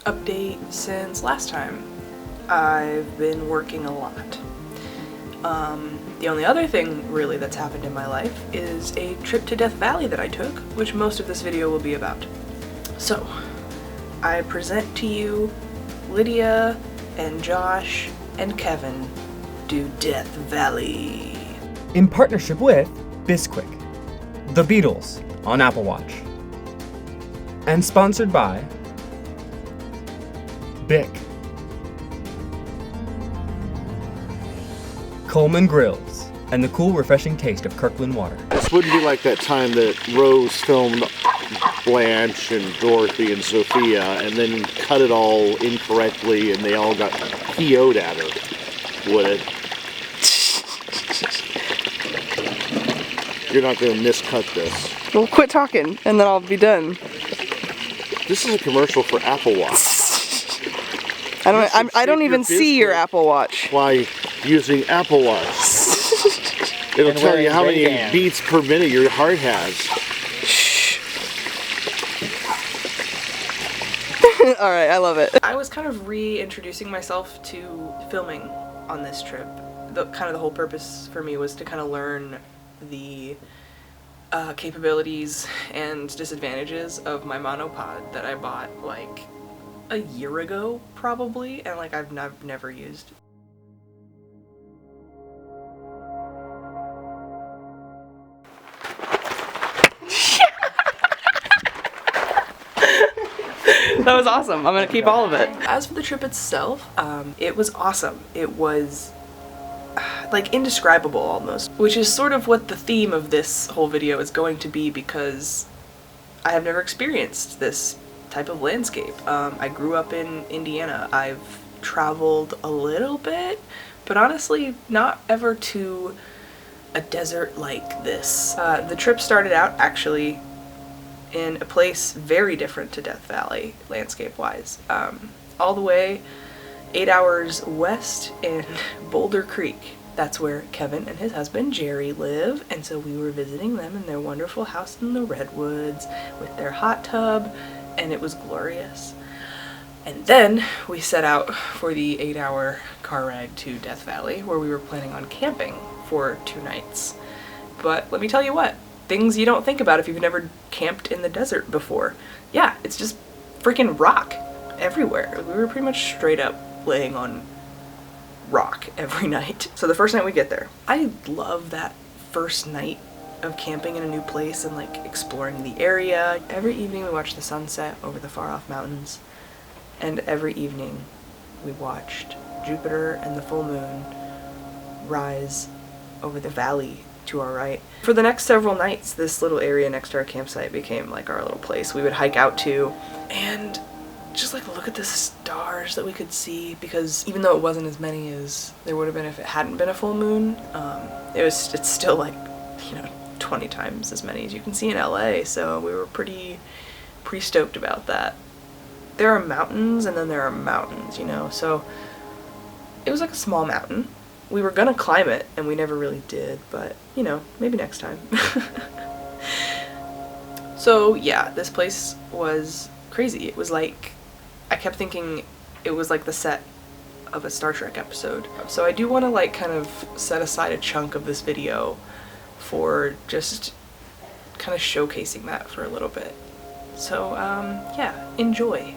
update since last time. I've been working a lot. The only other thing really that's happened in my life is a trip to Death Valley that I took, which most of this video will be about. So, I present to you Lydia and Josh and Kevin do Death Valley. In partnership with Bisquick, The Beatles on Apple Watch, and sponsored by Bic, Coleman Grills, and the cool, refreshing taste of Kirkland water. This wouldn't be like that time that Rose filmed Blanche and Dorothy and Sophia and then cut it all incorrectly and they all got PO'd at her, would it? You're not going to miscut this. Well, quit talking and then I'll be done. This is a commercial for Apple Watch. I don't even see your Apple Watch. Why using Apple Watch? It'll tell you how many beats per minute your heart has. Alright, I love it. I was kind of reintroducing myself to filming on this trip. The whole purpose for me was to kind of learn the capabilities and disadvantages of my monopod that I bought like a year ago probably, and like I've never used. That was awesome. I'm gonna keep all of it. As for the trip itself, it was awesome. It was like indescribable almost, which is sort of what the theme of this whole video is going to be because I have never experienced this type of landscape. I grew up in Indiana. I've traveled a little bit, but honestly not ever to a desert like this. The trip started out actually in a place very different to Death Valley landscape-wise. All the way 8 hours west in Boulder Creek. That's where Kevin and his husband Jerry live, and so we were visiting them in their wonderful house in the Redwoods with their hot tub, and it was glorious. And then we set out for the 8-hour car ride to Death Valley, where we were planning on camping for 2 nights. But let me tell you what, things you don't think about if you've never camped in the desert before. Yeah, it's just freaking rock everywhere. We were pretty much straight up laying on rock every night. So the first night we get there, I love that first night of camping in a new place and like exploring the area. Every evening we watched the sunset over the far off mountains, and every evening we watched Jupiter and the full moon rise over the valley to our right. For the next several nights, this little area next to our campsite became like our little place we would hike out to and just like look at the stars that we could see, because even though it wasn't as many as there would have been if it hadn't been a full moon, it's still like, 20 times as many as you can see in LA, so we were pretty stoked about that. There are mountains and then there are mountains, so it was like a small mountain. We were gonna climb it and we never really did, but maybe next time. So yeah, this place was crazy. It was like, I kept thinking it was like the set of a Star Trek episode. So I do want to like kind of set aside a chunk of this video for just kind of showcasing that for a little bit. So yeah, enjoy.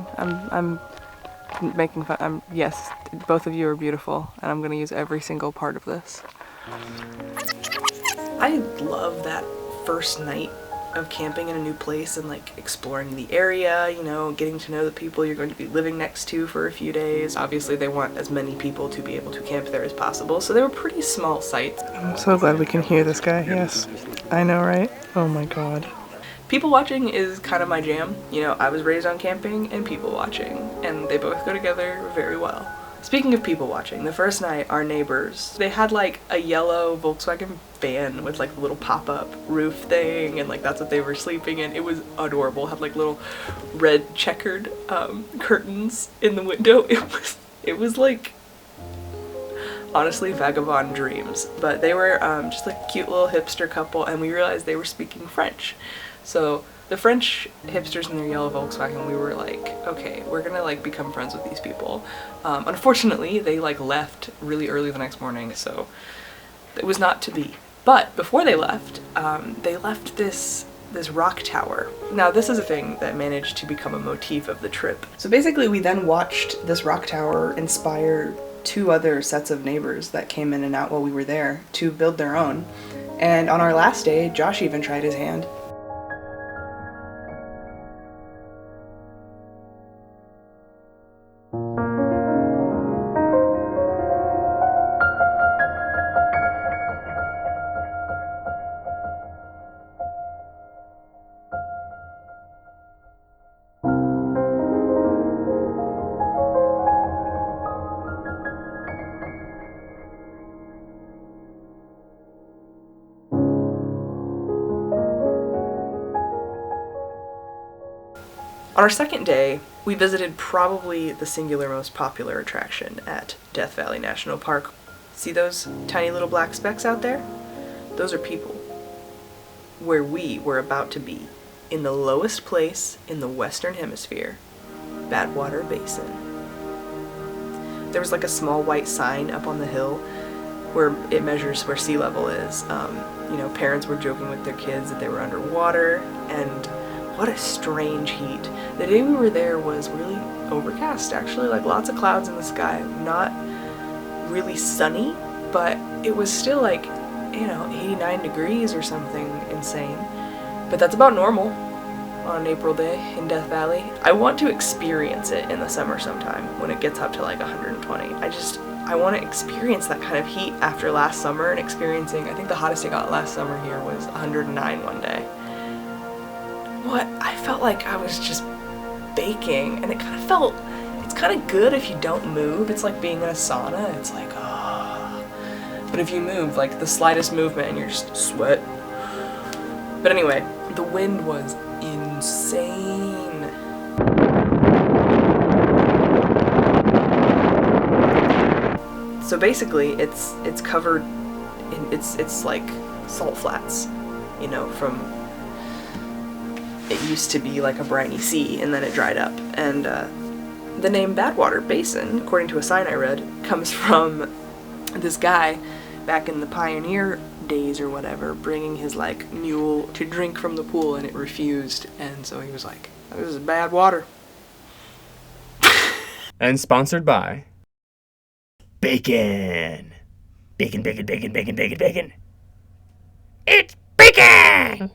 kidding. I'm making fun. Yes, both of you are beautiful, and I'm gonna use every single part of this. I love that first night of camping in a new place and like exploring the area, you know, getting to know the people you're going to be living next to for a few days. Obviously they want as many people to be able to camp there as possible, so they were pretty small sites. I'm so glad we can hear this guy. Yes, I know, right? Oh my god. People watching is kind of my jam. You know, I was raised on camping and people watching, and they both go together very well. Speaking of people watching, the first night, our neighbors, they had like a yellow Volkswagen van with like a little pop-up roof thing, and like that's what they were sleeping in. It was adorable. Had like little red checkered curtains in the window. It was like, honestly, vagabond dreams. But they were just like a cute little hipster couple, and we realized they were speaking French. So the French hipsters in their yellow Volkswagen, we were like, okay, we're gonna like become friends with these people. Unfortunately, they like left really early the next morning, so it was not to be. But before they left this rock tower. Now this is a thing that managed to become a motif of the trip. So basically we then watched this rock tower inspire 2 other sets of neighbors that came in and out while we were there to build their own. And on our last day, Josh even tried his hand. On our second day, we visited probably the singular most popular attraction at Death Valley National Park. See those tiny little black specks out there? Those are people. Where we were about to be, in the lowest place in the Western Hemisphere, Badwater Basin. There was like a small white sign up on the hill where it measures where sea level is. You know, parents were joking with their kids that they were underwater, and what a strange heat. The day we were there was really overcast, actually, like lots of clouds in the sky. Not really sunny, but it was still like, you know, 89 degrees or something insane. But that's about normal on an April day in Death Valley. I want to experience it in the summer sometime when it gets up to like 120. I want to experience that kind of heat after last summer and experiencing, I think the hottest it got last summer here was 109 one day. I felt like I was just baking, and it's kind of good if you don't move. It's like being in a sauna. It's like, ah. But if you move, like the slightest movement and you're just sweat. But anyway, the wind was insane. So basically, it's covered in, it's like salt flats, you know, from, it used to be like a briny sea, and then it dried up. And the name Badwater Basin, according to a sign I read, comes from this guy back in the pioneer days or whatever, bringing his like mule to drink from the pool, and it refused, and so he was like, this is bad water. And sponsored by bacon. Bacon, bacon, bacon, bacon, bacon, bacon. It's bacon!